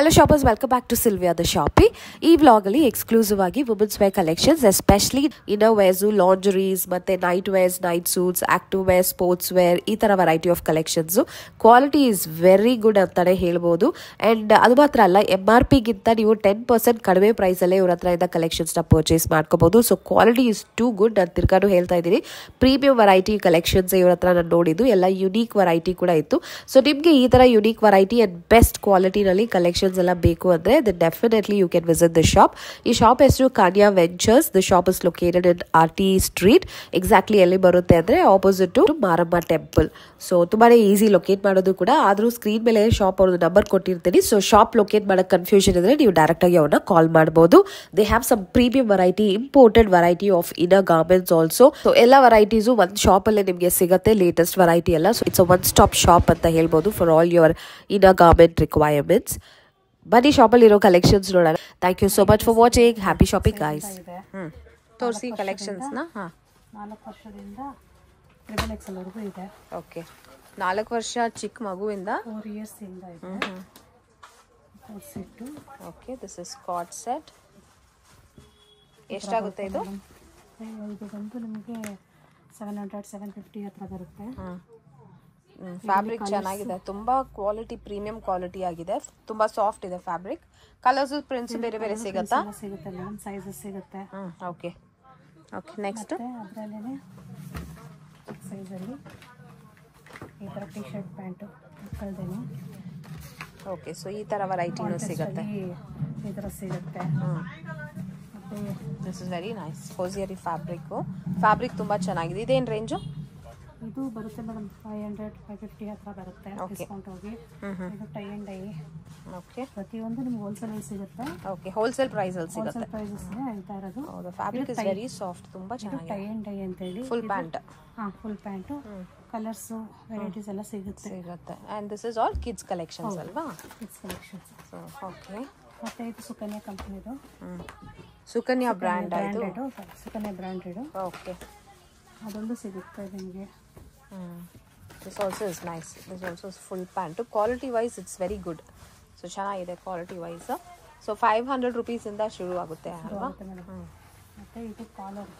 Hello shoppers, welcome back to Sylvia the Shoppy. ಈ vlog ಅಲ್ಲಿ exclusive ಆಗಿ women's wear collections, especially inner wears, lingeries ಮತ್ತೆ night wears, night suits, active wear, sports wear, ಈ ತರ variety of collections. Quality is very good ಅಂತಾನೆ ಹೇಳ್ಬೋದು. And ಅದು ಮಾತ್ರ ಅಲ್ಲ, MRP ಗಿಂತ ನೀವು 10% ಕಡಿಮೆ ಪ್ರೈಸ್ ಅಲ್ಲೇ ಇವ್ರ ಹತ್ರ ಇಂದ ಕಲೆಕ್ಷನ್ಸ್ ನ ಪರ್ಚೇಸ್ ಮಾಡ್ಕೋಬಹುದು. So quality is too good. ನಾನು ತಿರ್ಗಾನು ಹೇಳ್ತಾ ಇದ್ದೀನಿ, ಪ್ರೀಮಿಯಂ ವೆರೈಟಿ ಕಲೆಕ್ಷನ್ಸ್ ಇವ್ರ ಹತ್ರ ನಾನು ನೋಡಿದ್ದು ಎಲ್ಲ ಯುನೀಕ್ ವೆರೈಟಿ ಕೂಡ ಇತ್ತು. ಸೊ ನಿಮ್ಗೆ ಈ ತರ ಯುನೀಕ್ ವೆರೈಟಿ ಅಂಡ್ ಬೆಸ್ಟ್ ಕ್ವಾಲಿಟಿನಲ್ಲಿ ಕಲೆಕ್ಷನ್ಸ್ ಎಲ್ಲ ಬೇಕು ಅಂದ್ರೆ definitely you can visit the shop. ಈ ಶಾಪ್ ಹೆಸರು Kanya ventures. The shop is located in RT street. Exactly ಎಲ್ಲಿ ಬರುತ್ತೆ ಅಂದ್ರೆ opposite to Maramma temple. So ತುಂಬಾನೇ ಈಸಿ ಲೊಕೇಟ್ ಮಾಡೋದು ಕೂಡ. ಆದ್ರೂ ಸ್ಕ್ರೀನ್ ಮೇಲೆ ಶಾಪ್ ಅವ್ರದ್ದು ನಂಬರ್ ಕೊಟ್ಟಿರ್ತೀನಿ. ಸೊ ಶಾಪ್ ಲೊಕೇಟ್ ಮಾಡಕ್ ಕನ್ಫ್ಯೂಷನ್ ಇದ್ರೆ ನೀವು ಡೈರೆಕ್ಟ್ ಆಗಿ ಅವ್ರನ್ನ ಕಾಲ್ ಮಾಡಬಹುದು. They have some premium variety, imported variety of inner garments also. So ಎಲ್ಲ ವೆರೈಟೀಸು ಒಂದ್ ಶಾಪ್ ಅಲ್ಲೇ ನಿಮ್ಗೆ ಸಿಗುತ್ತೆ, ಲೇಟೆಸ್ಟ್ ವೆರೈಟಿ ಎಲ್ಲ. So it's one stop shop ಅಂತ ಹೇಳ್ಬೋದು for all your inner garment requirements. ಬನ್ನಿ ಶಾಪಲ್ಲಿ ಇರೋ ಕಲೆಕ್ಷನ್ಸ್ ನೋಡೋಣ. Thank you so much for watching. Happy shopping guys. ತೋರಿಸಿ ಕಲೆಕ್ಷನ್ಸ್ ನ. 4 ವರ್ಷದಿಂದ XXL ವರೆಗೂ ಇದೆ. ಓಕೆ, 4 ವರ್ಷ ಚಿಕ್ಕ ಮಗುವಿಂದ 4 ಇಯರ್ಸ್ ಇಂದ ಇದೆ. Set. Okay, this is coat set. ಎಷ್ಟಾಗುತ್ತೆ ಇದು? ಇದು ಬಂದು ನಿಮಗೆ 700-750 ಹತ್ರ ಬರುತ್ತೆ. ಫ್ಯಾಬ್ರಿಕ್ ಚೆನ್ನಾಗಿದೆ, ತುಂಬಾ ಕ್ವಾಲಿಟಿ, ಪ್ರೀಮಿಯಂ ಕ್ವಾಲಿಟಿ ಆಗಿದೆ, ತುಂಬಾ ಸಾಫ್ಟ್ ಇದೆ ಫ್ಯಾಬ್ರಿಕ್. ಕಲರ್ಸ್, ಪ್ರಿಂಟ್ಸ್ ಬೇರೆ ಬೇರೆ ಸಿಗುತ್ತಾ? ಸಿಗುತ್ತೆ ಮೇಡಮ್, ಸೈಜಸ್ ಸಿಗುತ್ತೆ. ಓಕೆ ಓಕೆ, ನೆಕ್ಸ್ಟ್ ಅದರಲ್ಲೇ ಸೈಜ್ ಅಲ್ಲಿ ಈ ತರ ಟಿ ಶರ್ಟ್ ಪ್ಯಾಂಟ್ ಕಲ್ದೇನೆ. ಓಕೆ, ಸೊ ಈ ತರ ವೆರೈಟಿನೂ ಸಿಗುತ್ತೆ. ಈ ತರ ಸಿಗುತ್ತೆ. This is very nice. Hosiery fabric ತುಂಬಾ ಚೆನ್ನಾಗಿದೆ. ಇದೇನ್ ರೇಂಜು? ಇದು ಬರುತ್ತೆ ಮೇಡಮ್ 500-550 ಹತ್ರ ಬರುತ್ತೆ ಡಿಸ್ಕೌಂಟ್ ಹೋಗಿ. ಇದು ಟೈ ಅಂಡ್ ಡೈ. ಓಕೆ, ಪ್ರತಿಯೊಂದು ನಿಮ್ಗೆ ಹೋಲ್ಸೇಲ್ ಅಲ್ಲಿ ಸಿಗುತ್ತೆ. ಓಕೆ, ಹೋಲ್ಸೇಲ್ ಪ್ರೈಸ್ ಅಲ್ಲಿ ಸಿಗುತ್ತೆ. ಹೋಲ್ಸೇಲ್ ಪ್ರೈಸಸ್ ಹೇಳ್ತಾ ಇರೋದು. ಹೌದು, ಫ್ಯಾಬ್ರಿಕ್ ಇಸ್ ವೆರಿ ಸಾಫ್ಟ್, ತುಂಬಾ ಚೆನ್ನಾಗಿದೆ. ಟೈ ಅಂಡ್ ಡೈ ಅಂತ ಹೇಳಿ full pant. Full pant, colours, varieties ಎಲ್ಲ ಸಿಗುತ್ತೆ. And this is all kids collections ಅಲ್ವಾ? Kids collections. ಓಕೆ, ಮತ್ತೆ ಇದು ಸುಕನ್ಯಾ ಕಂಪನಿದು. ಸುಕನ್ಯಾ ಬ್ರ್ಯಾಂಡ್. ಇದು ಸುಕನ್ಯಾ ಬ್ರ್ಯಾಂಡೆಡ್. ಓಕೆ, ಅದೊಂದು ಸಿಗುತ್ತೆ ನಿಮಗೆ. This also is nice. This also is full pant. Quality wise it's very good. So ಚೆನ್ನಾಗಿದೆ ಕ್ವಾಲಿಟಿ ವೈಸ್. ಸೊ 500 rupees ಇಂದ ಶುರು ಆಗುತ್ತೆ ಅಲ್ವಾ? ಮತ್ತೆ ಇದು collar.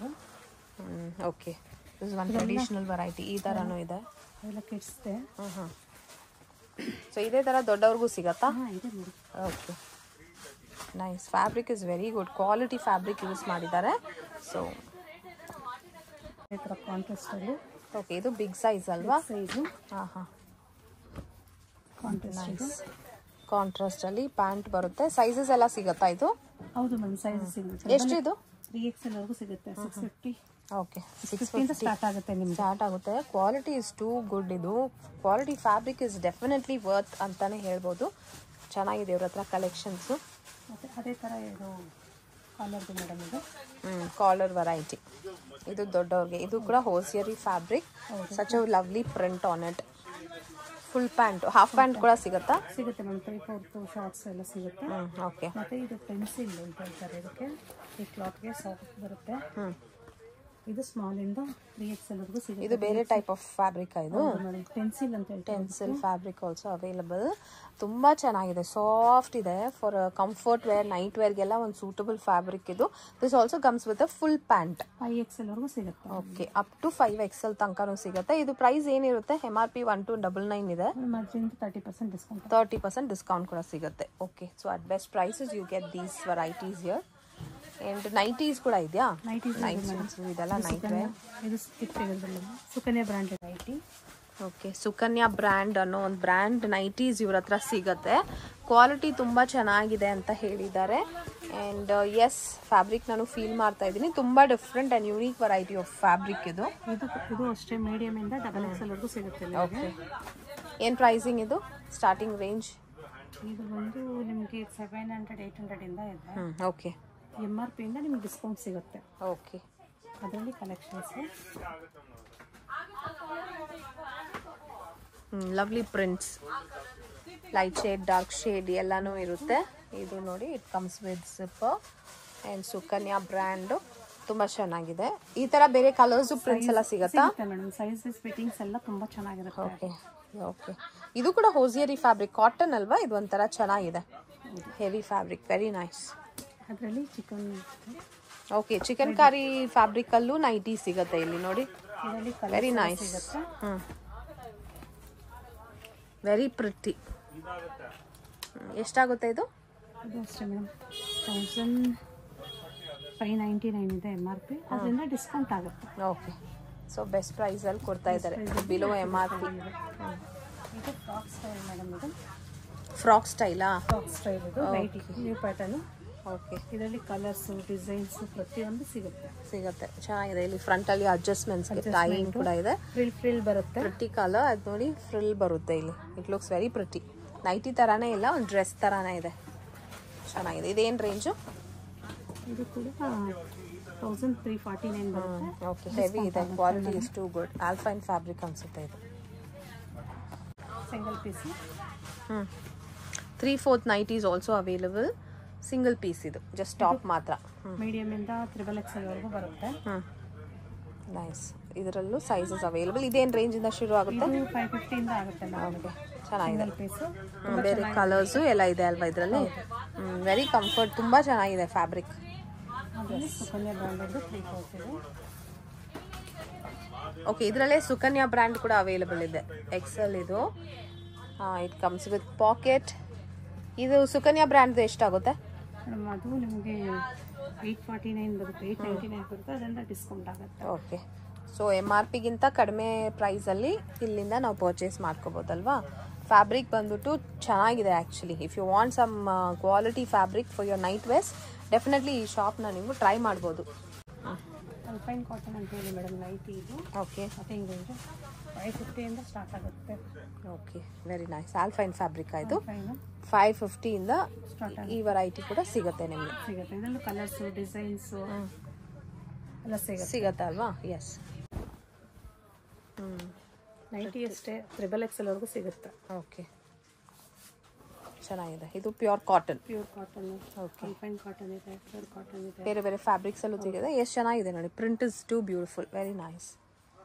Okay, this one traditional variety. ಈ ತರನೂ ಇದೆ. ಎಲ್ಲ ಕಿಡ್ಸ್ ಇದೆ. ಸೊ ಇದೇ ತರ ದೊಡ್ಡವ್ರಿಗೂ ಸಿಗತ್ತಾ? ಇದೆ ನೋಡಿ. Okay, nice. Fabric is very good, quality fabric use ಮಾಡಿದ್ದಾರೆ. ಸೊ ಈ ತರ ಕಾಂಟ್ರಾಸ್ಟ್ ಅಲ್ಲಿ. ಓಕೆ, ಇದು ಬಿಗ್ ಸೈಜ್ ಅಲ್ವಾ? ಸೈಜು. ಕಾಂಟ್ರಾಸ್ಟ್ ಅಲ್ಲಿ ಪ್ಯಾಂಟ್ ಬರುತ್ತೆ. ಸೈಜಸ್ ಎಲ್ಲ ಸಿಗುತ್ತಾ ಇದು? ಹೌದು ಮೇಡಮ್, ಸೈಜ್ ಸಿಗುತ್ತೆ. ಎಷ್ಟು ಇದು? 3XL ವರೆಗೂ ಸಿಗುತ್ತೆ. 650. ಓಕೆ, 650 ಸ್ಟಾರ್ಟ್ ಆಗುತ್ತೆ ನಿಮ್ಗೆ. ಸ್ಟಾರ್ಟ್ ಆಗುತ್ತೆ. Quality is too good. ಇದು quality fabric is definitely worth ಅಂತಾನೆ ಹೇಳ್ಬೋದು. ಚೆನ್ನಾಗಿದೆ ಇವ್ರ ಹತ್ರ ಕಲೆಕ್ಷನ್ಸು. ಮತ್ತೆ ಅದೇ ತರ ಇದು ಕಾಲರ್ದು ಮೇಡಮ್. ಇದು ಕಾಲರ್ ವೆರೈಟಿ. ಇದು ದೊಡ್ಡವ್ರಿಗೆ. ಇದು ಕೂಡ hosiery fabric. Such a lovely print on it. Full pant, half pant ಕೂಡ ಸಿಗುತ್ತಾ? ಸಿಗುತ್ತೆ ಮೇಡಮ್. 3/4 ಶಾರ್ಟ್ಸ್ ಎಲ್ಲ ಸಿಗುತ್ತೆ. ಓಕೆ, ಮತ್ತೆ ಇದು ಪೆನ್ಸಿಲ್ ಅಂತ ಹೇಳ್ತಾರೆ ಇದಕ್ಕೆ. ಈ ಕ್ಲಾತ್ಗೆ ಸಾಫ್ಟ್ ಬರುತ್ತೆ. ಇದು ಸ್ಮಾಲ್ ಇಂದ 3XL ವರೆಗೂ ಸಿಗುತ್ತೆ. ಇದು ಬೇರೆ ಟೈಪ್ ಆಫ್ ಫ್ಯಾಬ್ರಿಕ್. ಇದು ಪೆನ್ಸಿಲ್ ಅಂತ ಹೇಳ್ತಾರೆ. Pencil fabric also available. ತುಂಬಾ ಚೆನ್ನಾಗಿದೆ, ಸಾಫ್ಟ್ ಇದೆ. ಫಾರ್ ಕಂಫರ್ಟ್ ವೇರ್, ನೈಟ್ ವೇರ್ಗೆಲ್ಲ ಒಂದು ಸೂಟಬಲ್ ಫ್ಯಾಬ್ರಿಕ್ ಇದು. This also comes with a full pant. 5XL ವರೆಗೂ ಸಿಗುತ್ತೆ. ಓಕೆ, ಅಪ್ ಟು 5XL ತನಕನೂ ಸಿಗುತ್ತೆ. ಇದು ಪ್ರೈಸ್ ಏನಿರುತ್ತೆ? MRP 1299 ಇದೆ. ಅದರಿಂದ 30% ಡಿಸ್ಕೌಂಟ್. 30% ಡಿಸ್ಕೌಂಟ್ ಕೂಡ ಸಿಗುತ್ತೆ. Okay, so at best prices you get these varieties here. And nighties ಕೂಡ ಇದೆಯಾ? ಇದೆಲ್ಲ ನೈಟ್ ವೇರ್. ಇದು Sukanya brand nighty. Okay, Sukanya brand ಅನ್ನೋ ಒಂದು ಬ್ರ್ಯಾಂಡ್ ನೈಟೀಸ್ ಇವ್ರ ಹತ್ರ ಸಿಗುತ್ತೆ. ಕ್ವಾಲಿಟಿ ತುಂಬ ಚೆನ್ನಾಗಿದೆ ಅಂತ ಹೇಳಿದ್ದಾರೆ. ಆ್ಯಂಡ್ ಎಸ್, ಫ್ಯಾಬ್ರಿಕ್ ನಾನು ಫೀಲ್ ಮಾಡ್ತಾ ಇದ್ದೀನಿ. ತುಂಬ different and unique variety of fabric ಇದು. ಇದು ಅಷ್ಟೇ ಮೀಡಿಯಮ್ ಇಂದ XXL ವರೆಗೂ ಸಿಗುತ್ತೆ. ಓಕೆ, ಏನು ಪ್ರೈಸಿಂಗ್ ಇದು? ಸ್ಟಾರ್ಟಿಂಗ್ ರೇಂಜ್ ಇದು ಬಂದು ನಿಮಗೆ 700-800 ಇಂದ ಇದೆ. ಓಕೆ, MRP ಇಂದ ನಿಮ್ಗೆ ಡಿಸ್ಕೌಂಟ್ ಸಿಗುತ್ತೆ. ಓಕೆ, ಅದರಲ್ಲಿ collections. Lovely prints, light shade, dark shade ಎಲ್ಲಾನು ಇರುತ್ತೆ. ಇದು ನೋಡಿ, it comes with zipper. And Sukanya brand ತುಂಬ ಚೆನ್ನಾಗಿದೆ. ಈ ಥರ ಬೇರೆ ಕಲರ್ಸು, ಪ್ರಿಂಟ್ಸ್ ಎಲ್ಲ ಸಿಗುತ್ತಾ ಮೇಡಮ್? ಸೈಜಸ್, ಫಿಟ್ಟಿಂಗ್ಸ್ ಎಲ್ಲ ತುಂಬ ಚೆನ್ನಾಗಿರುತ್ತೆ. ಓಕೆ ಓಕೆ, ಇದು ಕೂಡ ಹೋಸಿಯರಿ ಫ್ಯಾಬ್ರಿಕ್, ಕಾಟನ್ ಅಲ್ವಾ? ಇದು ಒಂಥರ ಚೆನ್ನಾಗಿದೆ. Heavy fabric, very nice. ಅದರಲ್ಲಿ ಚಿಕನ್, ಓಕೆ, ಚಿಕನ್ ಕಾರಿ ಫ್ಯಾಬ್ರಿಕ್ ಅಲ್ಲೂ ನೈಟಿ ಸಿಗುತ್ತೆ ಇಲ್ಲಿ ನೋಡಿ. ಇದರಲ್ಲಿ ವೆರಿ ನೈಸ್. ಸಿಗುತ್ತೆ. Very pretty. ಎಷ್ಟಾಗುತ್ತೆ ಇದು? ಅದು ಅಷ್ಟೇ ಮೇಡಮ್, 1599 ಇದೆ MRP. ಅದರಿಂದ ಡಿಸ್ಕೌಂಟ್ ಆಗುತ್ತೆ. ಓಕೆ, ಸೊ ಬೆಸ್ಟ್ ಪ್ರೈಸಲ್ಲಿ ಕೊಡ್ತಾ ಇದ್ದಾರೆ, ಬಿಲೋ MRP. ಇದು ಫ್ರಾಕ್ ಸ್ಟೈಲ್ ಮೇಡಮ್. ಇದು ಫ್ರಾಕ್ ಸ್ಟೈಲಾ? ಫ್ರಾಕ್ ಸ್ಟೈಲ್ ಇದು ಲೈಟ್ ನ್ಯೂ ಪ್ಯಾಟರ್ನು. ಓಕೆ, ಇದರಲ್ಲಿ ಕಲರ್ಸು, ಡಿಸೈನ್ಸು ಪ್ರತಿಯೊಂದು ಸಿಗುತ್ತೆ. ಚೆನ್ನಾಗಿದೆ. ಇಲ್ಲಿ ಫ್ರಂಟಲ್ಲಿ ಅಡ್ಜಸ್ಟ್ಮೆಂಟ್ಸ್ಗೆ ಟೈಯಿಂಗ್ ಕೂಡ ಇದೆ. ಫ್ರಿಲ್ ಬರುತ್ತೆ. ಪ್ರಿಟಿ ಕಲರ್, ಅದು ನೋಡಿ ಫ್ರಿಲ್ ಬರುತ್ತೆ ಇಲ್ಲಿ. It looks very pretty. Nighty ಥರನೇ ಇಲ್ಲ, ಒಂದು ಡ್ರೆಸ್ ಥರನೇ ಇದೆ. ಚೆನ್ನಾಗಿದೆ. ಇದೇನು ರೇಂಜು? ಇದು ಕೂಡ 1349 ಬರುತ್ತೆ. ಓಕೆ, ಹೆವಿ ಇದೆ. Quality is too good. Alpine fabric ಅನಿಸುತ್ತೆ ಇದು. Single piece. 3/4 nighty is also available. Single piece ಇದು, ಜಸ್ಟ್ ಟಾಪ್ ಮಾತ್ರ. ಮೀಡಿಯಮ್ ಇಂದ XXL ವರೆಗೂ ಬರುತ್ತೆ. ನೈಸ್. ಇದರಲ್ಲೂ ಸೈಜಸ್ ಅವೈಲಬಲ್. ಇದೇನು ರೇಂಜಿಂದ ಶುರು ಆಗುತ್ತೆ? 550 ಇಂದ ಆಗುತ್ತೆ. ಓಕೆ, ಚೆನ್ನಾಗಿದೆ. ಪೀಸು ಬೇರೆ ಕಲರ್ಸು ಎಲ್ಲ ಇದೆ ಅಲ್ವಾ ಇದರಲ್ಲಿ? ವೆರಿ ಕಂಫರ್ಟ್, ತುಂಬ ಚೆನ್ನಾಗಿದೆ ಫ್ಯಾಬ್ರಿಕ್. ಸುಕನ್ಯಾ ಬ್ರ್ಯಾಂಡ್ 3/4 ಇದೆ. ಓಕೆ, ಇದರಲ್ಲೇ ಸುಕನ್ಯಾ ಬ್ರ್ಯಾಂಡ್ ಕೂಡ ಅವೈಲಬಲ್ ಇದೆ. XL ಇದು. It comes with packet. ಇದು ಸುಕನ್ಯಾ ಬ್ರ್ಯಾಂಡ್ ಎಷ್ಟಾಗುತ್ತೆ? ಮೇಡಮ್ ಅದು ನಿಮಗೆ 849 ಬರುತ್ತೆ, 899 ಬರುತ್ತೆ. ಅದರಿಂದ ಡಿಸ್ಕೌಂಟ್ ಆಗುತ್ತೆ. ಓಕೆ, ಸೊ MRPಗಿಂತ ಕಡಿಮೆ ಪ್ರೈಸಲ್ಲಿ ಇಲ್ಲಿಂದ ನಾವು ಪರ್ಚೇಸ್ ಮಾಡ್ಕೋಬೋದಲ್ವಾ? ಫ್ಯಾಬ್ರಿಕ್ ಬಂದ್ಬಿಟ್ಟು ಚೆನ್ನಾಗಿದೆ actually. If you want some quality fabric for your night wears, definitely ಈ ಶಾಪ್ನ ನೀವು ಟ್ರೈ ಮಾಡ್ಬೋದು. ಅಲ್ಪೈನ್ ಕಾಟನ್ ಅಂತ ಹೇಳಿ ಮೇಡಮ್ ನೈಟಿ ಇದು. ಓಕೆ, ಕಟಿಂಗ್ ರೇಂಜ್ 550 ಇಂದ ಸ್ಟಾರ್ಟ್ ಆಗುತ್ತೆ. Okay, very nice. Alpine fabric ಆಯಿತು. 550 ಇಂದ ಈ ವೆರೈಟಿ ಕೂಡ ಸಿಗುತ್ತೆ ನಿಮಗೆ. ಸಿಗುತ್ತೆ. ಇದರಲ್ಲೂ ಕಲರ್ಸು, ಡಿಸೈನ್ಸು ಎಲ್ಲ ಸಿಗುತ್ತೆ ಅಲ್ವಾ? ಎಸ್. ನೈಟಿ ಅಷ್ಟೇ XXL ವರೆಗೂ ಸಿಗುತ್ತೆ. ಓಕೆ, ಚೆನ್ನಾಗಿದೆ. ಇದು pure cotton. Pure cotton. Okay, alpine cotton ಇದೆ, ಪ್ಯೂರ್ ಕಾಟನ್ ಇದೆ. ಬೇರೆ ಬೇರೆ ಫ್ಯಾಬ್ರಿಕ್ಸ್ ಅಲ್ಲೂ ಸಿಗುತ್ತೆ. ಎಷ್ಟು ಚೆನ್ನಾಗಿದೆ ನೋಡಿ. Print is too beautiful, very nice.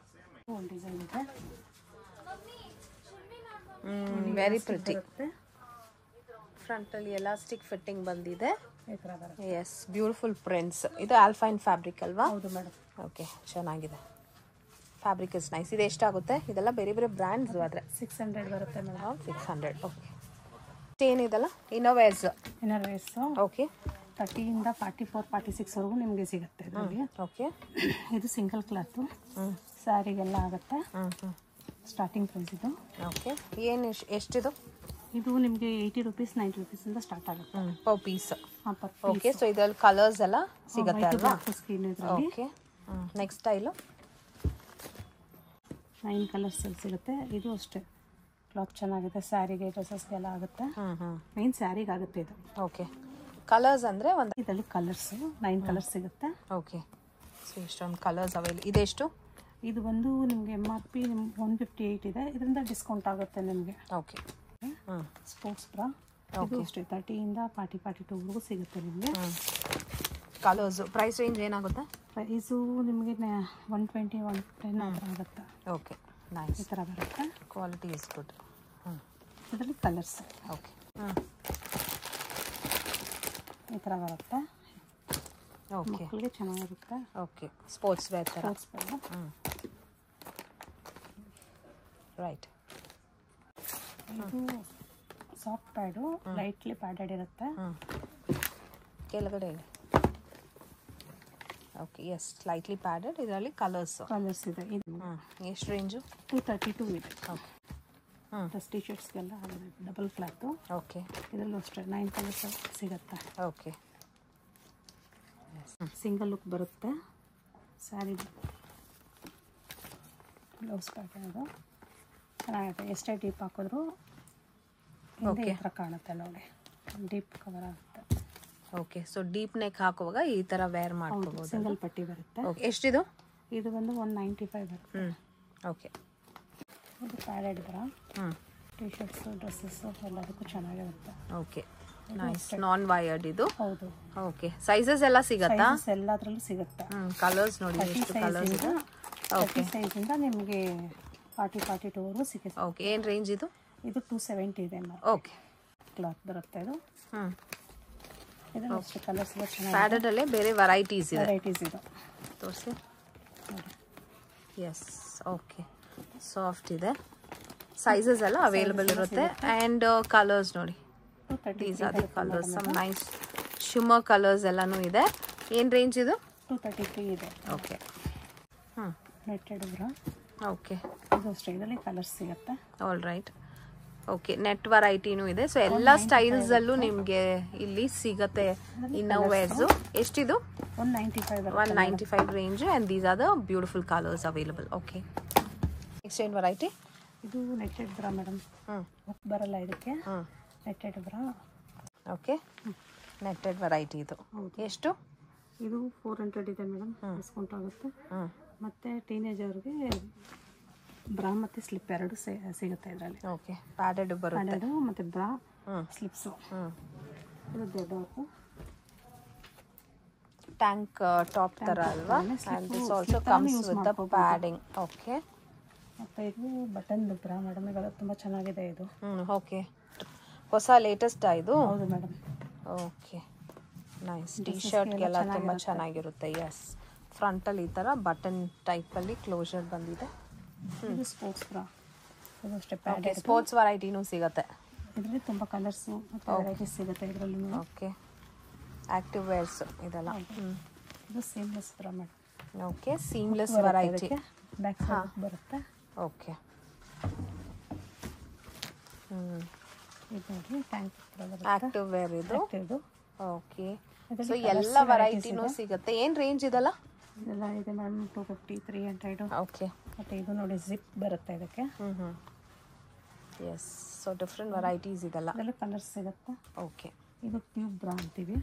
ಒಂದು ಡಿಸೈನ್ ಇದೆ. Very pretty. ಫ್ರಂಟಲ್ಲಿ ಎಲಾಸ್ಟಿಕ್ ಫಿಟ್ಟಿಂಗ್ ಬಂದಿದೆ. ಈ ಥರ ಬರುತ್ತೆ. Yes, beautiful prints. ಇದು ಆಲ್ಫೈನ್ ಫ್ಯಾಬ್ರಿಕ್ ಅಲ್ವಾ? ಹೌದು ಮೇಡಮ್. ಓಕೆ, ಚೆನ್ನಾಗಿದೆ. Fabric is nice. ಇದು ಎಷ್ಟಾಗುತ್ತೆ? ಇದೆಲ್ಲ ಬೇರೆ ಬೇರೆ ಬ್ರ್ಯಾಂಡ್ಸ್ ಆದರೆ 600 ಬರುತ್ತೆ ಮೇಡಮ್. 600. ಓಕೆ, ಏನಿದೆಲ್ಲ ಇನ್ನರ್ ವೇರ್ಸ್. ಓಕೆ, 30 ಇಂದ 44, 46 ವರೆಗೂ ನಿಮಗೆ ಸಿಗುತ್ತೆ ಇದರಲ್ಲಿ. ಓಕೆ, ಇದು ಸಿಂಗಲ್ ಕ್ಲಾತು. ಸ್ಯಾರಿಗೆಲ್ಲ ಆಗುತ್ತೆ. ಸ್ಟಾರ್ಟಿಂಗ್ ಪ್ರೈಸ್ ಇದು. ಓಕೆ, ಏನು ಎಷ್ಟಿದು? ಇದು ನಿಮಗೆ 80 ರೂಪೀಸ್, 90 ರೂಪೀಸಿಂದ ಸ್ಟಾರ್ಟ್ ಆಗುತ್ತೆ per piece. Per okay, so ಇದರಲ್ಲಿ ಕಲರ್ಸ್ ಎಲ್ಲ ಸಿಗುತ್ತೆ ಅಲ್ವಾ? ಸ್ಕ್ರೀನ್ ಇದರಲ್ಲಿ. ಓಕೆ, ನೆಕ್ಸ್ಟ್ ಸ್ಟೈಲು 9 ಕಲರ್ಸ್ ಸಿಗುತ್ತೆ. ಇದು ಅಷ್ಟೇ ಕ್ಲಾತ್ ಚೆನ್ನಾಗಿದೆ. ಸ್ಯಾರಿಗೆ, ಡ್ರೆಸ್ಸಸ್ಗೆಲ್ಲ ಆಗುತ್ತೆ. ಮೇನ್ ಸ್ಯಾರಿಗೆ ಆಗುತ್ತೆ ಇದು. ಓಕೆ, ಕಲರ್ಸ್ ಅಂದರೆ ಒಂದು ಇದರಲ್ಲಿ ಕಲರ್ಸು 9 ಕಲರ್ಸ್ ಸಿಗುತ್ತೆ. ಓಕೆ, ಸೊ ಇಷ್ಟೊಂದು ಕಲರ್ಸ್ ಅವೈಲ್. ಇದೆಷ್ಟು? ಇದು ಬಂದು ನಿಮಗೆ MRP 158 ಇದೆ. ಇದರಿಂದ ಡಿಸ್ಕೌಂಟ್ ಆಗುತ್ತೆ ನಿಮಗೆ. Okay, sports bra. ಇದು ಅಷ್ಟೇ 30 ಇಂದ 42 ವರೆಗೂ ಸಿಗುತ್ತೆ ನಿಮಗೆ. ಕಲರ್ಸು ಪ್ರೈಸ್ ರೇಂಜ್ ಏನಾಗುತ್ತೆ? ಪ್ರೈಸು ನಿಮಗೆ 120, 110 ಆ ಥರ ಆಗುತ್ತೆ. Okay, nice. ಈ ಥರ ಬರುತ್ತೆ. Quality is good. ಇದರಲ್ಲಿ ಕಲರ್ಸ್. ಓಕೆ, ಈ ಥರ ಬರುತ್ತೆ. ಓಕೆ, ಮಕ್ಕಳಿಗೆ ಚೆನ್ನಾಗಿರುತ್ತೆ. ಓಕೆ, ಸ್ಪೋರ್ಟ್ಸ್ ವೇರ್ ಥರ. Sports wear. ರೈಟ್. ಇದು ಸಾಫ್ಟ್ ಪ್ಯಾಡು, ಲೈಟ್ಲಿ ಪ್ಯಾಡೆಡ್ ಇರುತ್ತೆ. ಕೆಳಗಡೆ ಇದೆ. Okay, yes, slightly padded. ಇದರಲ್ಲಿ ಕಲರ್ಸ್ ಇದೆ. ಇದು ಎಷ್ಟು ರೇಂಜು? 232 ಇದೆ. ಓಕೆ, ಡ್ರೆಸ್ ಟಿ ಶರ್ಟ್ಸ್ಗೆಲ್ಲ ಡಬಲ್ ಕ್ಲಾತು. ಓಕೆ, ಇದರಲ್ಲೂ ಅಷ್ಟೇ 9 ಕಲರ್ಸ್ ಸಿಗುತ್ತೆ. ಓಕೆ, ಸಿಂಗಲ್ ಲುಕ್ ಬರುತ್ತೆ. ಸ್ಯಾರಿ ಬ್ಲೌಸ್ ಪ್ಯಾಟರ್ನ್ ಅದು ಚೆನ್ನಾಗಿದೆ. ಎಷ್ಟೇ ಡೀಪ್ ಹಾಕಿದ್ರು ಹಿಂದೆ ಈ ಥರ ಕಾಣುತ್ತೆ ನೋಡಿ. ಡೀಪ್ ಕವರ್ ಆಗುತ್ತೆ. ಓಕೆ, ಸೊ ಡೀಪ್ ನೆಕ್ ಹಾಕುವಾಗ ಈ ಥರ ವೇರ್ ಮಾಡ್ಕೋಬೋದು. ಸಿಂಗಲ್ ಪಟ್ಟಿ ಬರುತ್ತೆ. ಓಕೆ, ಎಷ್ಟಿದು? ಇದು ಬಂದು 195 ಬರುತ್ತೆ. ಓಕೆ, ಇದು ಪ್ಯಾಡೆಡ್ ಬರ. ಟಿ ಶರ್ಟ್ಸು, ಡ್ರೆಸ್ಸಸ್ಸು ಎಲ್ಲದಕ್ಕೂ ಚೆನ್ನಾಗಿರುತ್ತೆ. Okay, nice. ನಾನ್ ವೈರ್ಡ್ ಇದು. ಹೌದು. ಓಕೆ, ಸೈಜಸ್ ಎಲ್ಲ ಸಿಗತ್ತಾ? ಎಲ್ಲದರಲ್ಲೂ ಸಿಗುತ್ತೆ. ಕಲರ್ಸ್ ನೋಡಿ ಎಷ್ಟು ಕಲರ್ಸ್ ಇದೆ. ಓಕೆ, ಸೈಜಿಂದ ನಿಮಗೆ 40, 42 ವರೆಗೂ ಸಿಗುತ್ತೆ. ಓಕೆ, ಏನು ರೇಂಜ್ ಇದು? ಇದು 270 ಇದೆ. ಓಕೆ, ಕ್ಲಾತ್ ಬರುತ್ತೆ ಇದು. ಹ್ಮ್, ಇದರಲ್ಲಿ ಅಷ್ಟೇ ಕಲರ್ಸ್ ಎಲ್ಲ ಚೆನ್ನಾಗಿ ಪ್ಯಾಡೆಡ್ ಅಲ್ಲೇ ಬೇರೆ ವೆರೈಟೀಸ್ ಇದೆ, ವೆರೈಟೀಸ್ ಇದು ತೋರಿಸಿ. ನೋಡಿ. ಎಸ್, ಓಕೆ, ಸಾಫ್ಟ್ ಇದೆ. ಸೈಜಸ್ ಎಲ್ಲ ಅವೈಲೇಬಲ್ ಇರುತ್ತೆ. ಆ್ಯಂಡ್ ಕಲರ್ಸ್ ನೋಡಿ, these are the colours, some nice shimmer colours ಎಲ್ಲನೂ ಇದೆ. ಏನು ರೇಂಜ್ ಇದು? 233 ಇದೆ. ಓಕೆ. ಹ್ಞೂ, ನೆಟ್ಟೆಡ್ ಬ್ರಾ. ಓಕೆ, ಇದು ಅಷ್ಟೇ, ಇದರಲ್ಲಿ ಕಲರ್ಸ್ ಸಿಗುತ್ತೆ. All right. ಓಕೆ, ನೆಟ್ ವೆರೈಟಿನೂ ಇದೆ. ಸೊ ಎಲ್ಲ ಸ್ಟೈಲ್ಸಲ್ಲೂ ನಿಮಗೆ ಇಲ್ಲಿ ಸಿಗತ್ತೆ ಇನ್ನೋವೇರ್ಸು. ಎಷ್ಟಿದು? 195 range. And these are the beautiful colours available. Okay, next ಏನು ವೆರೈಟಿ? ಇದು ನೆಟ್ಟೆಡ್ ಬ್ರಾ ಮೇಡಮ್. ಬರಲ್ಲ ಇದಕ್ಕೆ. ನೆಟ್ಟೆಡ್ ಬ್ರಾ. ಓಕೆ, ನೆಟ್ಟೆಡ್ ವೆರೈಟಿ ಇದು. ಎಷ್ಟು? ಇದು 400 ಇದೆ ಮೇಡಮ್, ಡಿಸ್ಕೌಂಟ್ ಆಗುತ್ತೆ. ಮತ್ತು ಟೀನೇಜ್ ಅವ್ರಿಗೆ ಬ್ರಾ ಮತ್ತು ಸ್ಲಿಪ್ ಎರಡು ಸಿಗುತ್ತೆ ಇದರಲ್ಲಿ. ಓಕೆ, ಪ್ಯಾಡೆಡ್ ಬರುತ್ತೆ. ಪ್ಯಾಡೆಡು ಮತ್ತು ಬ್ರಾ, ಸ್ಲಿಪ್ಸು. ಇದು ದೊಡ್ಡವರು ಟ್ಯಾಂಕ್ ಟಾಪ್ ಥರ ಅಲ್ವಾ? And this also comes with the padding. Okay, ಮತ್ತು ಇದು ಬಟನ್ ಬ್ರಾ ಮೇಡಮ್, ಇವಾಗ ತುಂಬ ಚೆನ್ನಾಗಿದೆ ಇದು. ಓಕೆ, ಹೊಸ ಲೇಟೆಸ್ಟ್ ಇದು? ಹೌದು ಮೇಡಮ್. Okay, nice. ಟಿ ಶರ್ಟ್ಗೆಲ್ಲ ತುಂಬ ಚೆನ್ನಾಗಿರುತ್ತೆ. ಎಸ್, ಫ್ರಂಟಲ್ಲಿ ಈ ಥರ ಬಟನ್ ಟೈಪಲ್ಲಿ ಕ್ಲೋಸರ್ ಬಂದಿದೆ. ಇದು ಸ್ಪೋರ್ಟ್ಸ್ ಬ್ರಾ. ಇದು ಅಷ್ಟೇ ಪ್ಯಾಡೆಡ್. ಸ್ಪೋರ್ಟ್ಸ್ ವೆರೈಟಿನೂ ಸಿಗುತ್ತೆ ಇದರಲ್ಲಿ. ತುಂಬ ಕಲರ್ಸು ಮತ್ತು ವೆರೈಟೀಸ್ ಸಿಗುತ್ತೆ ಇದರಲ್ಲಿ. ಓಕೆ, ಆಕ್ಟಿವ್ ವೇರ್ಸ್ ಇದೆಲ್ಲ. ಇದು seamless bra madam. Okay, seamless variety. Back side ಬರುತ್ತೆ. ಓಕೆ, ಇದು ನೋಡಿ ಟ್ಯಾಂಕ್ ಆಕ್ಟಿವ್ ವೇರ್ ಇದು. ಇದು ಓಕೆ, ಸೊ ಎಲ್ಲ ವೆರೈಟಿನೂ ಸಿಗುತ್ತೆ. ಏನು ರೇಂಜ್ ಇದೆಲ್ಲ? ಇದೆಲ್ಲ ಇದೆ ಮೇಡಮ್, 250, 300. ಓಕೆ, ಮತ್ತು ಇದು ನೋಡಿ ಜಿಪ್ ಬರುತ್ತೆ ಇದಕ್ಕೆ. ಎಸ್, ಸೊ ಡಿಫ್ರೆಂಟ್ ವೆರೈಟೀಸ್ ಇದೆಲ್ಲ. ಇದೆಲ್ಲ ಕಲರ್ಸ್ ಸಿಗುತ್ತೆ. ಓಕೆ, ಇದು ಟ್ಯೂಬ್ ಬ್ರಾ ಅಂತೀವಿ.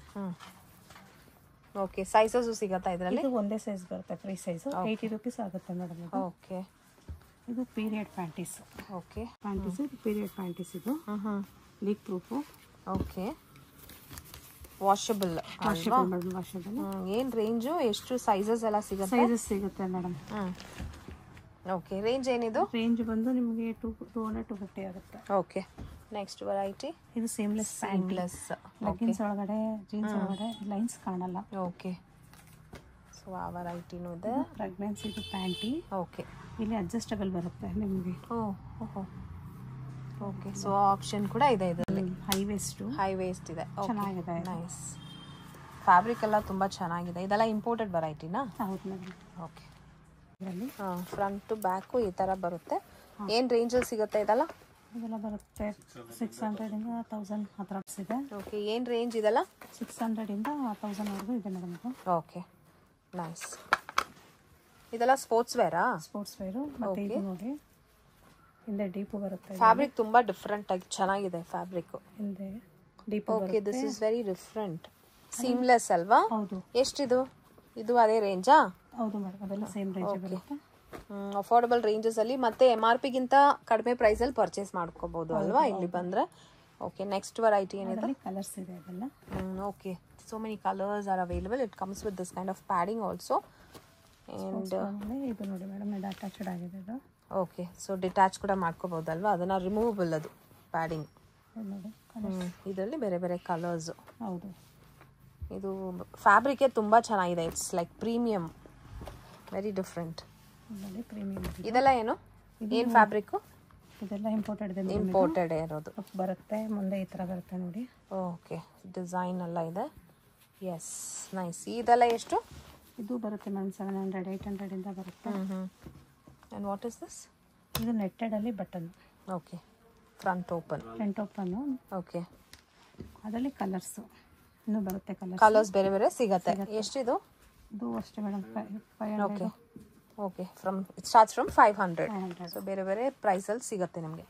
ಓಕೆ, ಸೈಜಸ್ಸು ಸಿಗುತ್ತಾ ಇದರಲ್ಲಿ? ಇದು ಒಂದೇ ಸೈಜ್ ಬರುತ್ತೆ, ಫ್ರೀ ಸೈಜು. 80 ರೂಪೀಸ್ ಆಗುತ್ತೆ ಮೇಡಮ್ ಇದು. ಓಕೆ, ಇದು ಪೀರಿಯಡ್ ಪ್ಯಾಂಟೀಸ್. ಓಕೆ, ಪ್ಯಾಂಟೀಸ್ ಇದು ಪೀರಿಯಡ್ ಪ್ಯಾಂಟೀಸ್. ಇದು leak proof. Okay, washable. Madam, washable. ಏನು ರೇಂಜು? ಎಷ್ಟು ಸೈಜಸ್ ಎಲ್ಲ ಸಿಗುತ್ತೆ? ಸೈಜಸ್ ಸಿಗುತ್ತೆ ಮೇಡಮ್. ಓಕೆ, ರೇಂಜ್ ಏನಿದು? ರೇಂಜ್ ಬಂದು ನಿಮಗೆ 200, 250 ಆಗುತ್ತೆ. Okay, next variety. ಇದು ಸೇಮ್ಲೆಸ್ ಸೀಮ್ಲೆಸ್. ಲೆಗ್ಗಿನ್ಸ್ ಒಳಗಡೆ, ಜೀನ್ಸ್ ಒಳಗಡೆ ಲೈನ್ಸ್ ಕಾಣಲ್ಲ. ಓಕೆ, ಸೊ ಆ ವೆರೈಟಿನೂ ಇದೆ. ಪ್ರೆಗ್ನೆನ್ಸಿ ಇದು ಪ್ಯಾಂಟಿ. ಓಕೆ, ಇಲ್ಲಿ ಅಡ್ಜಸ್ಟಬಲ್ ಬರುತ್ತೆ ನಿಮಗೆ. ಓಕೆ, ಸೊ ಆಪ್ಷನ್ ಕೂಡ ಇದೆ ಇದರಲ್ಲಿ. ಹೈ ವೇಸ್ಟ್ ಇದೆ. ಚೆನ್ನಾಗಿದೆ. ನೈಸ್. ಫ್ಯಾಬ್ರಿಕ್ ಎಲ್ಲ ತುಂಬ ಚೆನ್ನಾಗಿದೆ. ಇದೆಲ್ಲ ಇಂಪೋರ್ಟೆಡ್ ವೆರೈಟಿನಾ? ಹೌದು madam. Okay, front to back ಈ ಥರ ಬರುತ್ತೆ. ಏನು ರೇಂಜಲ್ಲಿ ಸಿಗುತ್ತೆ ಇದೆಲ್ಲ? ಇದೆಲ್ಲ ಬರುತ್ತೆ 600 ಇಂದ 1000 ಹತ್ರ ಇದೆ. ಓಕೆ, ಏನು ರೇಂಜ್ ಇದೆಲ್ಲ? 600 ಇಂದ 1000 ವರೆಗೂ ಇದೆ ಮೇಡಮ್ ಇದು. Okay, nice. ಇದೆಲ್ಲ ಸ್ಪೋರ್ಟ್ಸ್ ವೇರಾ? Sports wear. ಮತ್ತು ಇದು ನೋಡಿ ಹಿಂದೆ ಡೀಪು ಬರುತ್ತೆ. ಫ್ಯಾಬ್ರಿಕ್ ತುಂಬ ಡಿಫ್ರೆಂಟ್ ಆಗಿ ಚೆನ್ನಾಗಿದೆ ಫ್ಯಾಬ್ರಿಕ್. ಹಿಂದೆ deep. Okay, this is very different. Seamless ಅಲ್ವಾ? ಹೌದು. ಎಷ್ಟಿದು? ಇದು ಅದೇ ರೇಂಜಾ? ಹೌದು ಮೇಡಮ್, ಅದೆಲ್ಲ ಸೇಮ್ ರೇಂಜ್ ಬರುತ್ತೆ. ಅಫೋರ್ಡಬಲ್ ರೇಂಜಸ್ ಅಲ್ಲಿ, ಮತ್ತೆ MRP ಗಿಂತ ಕಡಿಮೆ ಪ್ರೈಸ್ ಅಲ್ಲಿ ಪರ್ಚೇಸ್ ಮಾಡ್ಕೋಬಹುದು ಅಲ್ವಾ ಇಲ್ಲಿ ಬಂದ್ರೆ? ಓಕೆ, ನೆಕ್ಸ್ಟ್ ವೆರೈಟಿ ಏನಿದೆ? ಕಲರ್ಸ್ ಇದೆ ಅದೆಲ್ಲ. Okay, so many colors are available. It comes with this kind of padding also. And ಇದು ನೋಡಿ ಮೇಡಮ್, ಇದು ಅಟ್ಯಾಚ್ಡ್ ಆಗಿದೆ ಇದು. ಓಕೆ, ಸೊ ಡಿಟ್ಯಾಚ್ ಕೂಡ ಮಾಡ್ಕೋಬಹುದಲ್ವಾ? ಅದನ್ನ ರಿಮೂವಬಲ್ ಅದು ಪ್ಯಾಡಿಂಗ್. ನೋಡಿ, ಇದರಲ್ಲಿ ಬೇರೆ ಬೇರೆ ಕಲರ್ಸ್. ಹೌದು. ಇದು ಫ್ಯಾಬ್ರಿಕ್ ತುಂಬಾ ಚೆನ್ನಾಗಿದೆ. It's like premium, very different. Premium. ಇದೆಲ್ಲ ಏನು ಫ್ಯಾಬ್ರಿಕ್? ಇದೆಲ್ಲ ಇಂಪೋರ್ಟೆಡ್ ಇದೆ. ಇಂಪೋರ್ಟೆಡ್ ಇರೋದು ಬರುತ್ತೆ. ಮುಂದೆ ಈ ತರ ಬರುತ್ತೆ ನೋಡಿ. ಓಕೆ, ಡಿಸೈನ್ ಎಲ್ಲ ಇದೆ. Yes, nice. ಇದೆಲ್ಲ ಎಷ್ಟು? ಇದು ಬರುತ್ತೆ ಮ್ಯಾಮ್ 700, 800 ಇಂದ ಬರುತ್ತೆ. And what is this? ಇದು ನೆಟ್ಟೆಡ್ ಅಲ್ಲಿ button. Okay, front open. Okay, ಅದರಲ್ಲಿ ಕಲರ್ಸ್ ಇನ್ನೂ ಬರುತ್ತೆ. ಕಲರ್ಸ್ ಬೇರೆ ಬೇರೆ ಸಿಗತ್ತೆ. ಎಷ್ಟಿದು? ಇದು ಅಷ್ಟೇ madam, 500. Okay, it starts from 500. So ಬೇರೆ ಬೇರೆ ಪ್ರೈಸಲ್ಲಿ ಸಿಗುತ್ತೆ ನಿಮಗೆ.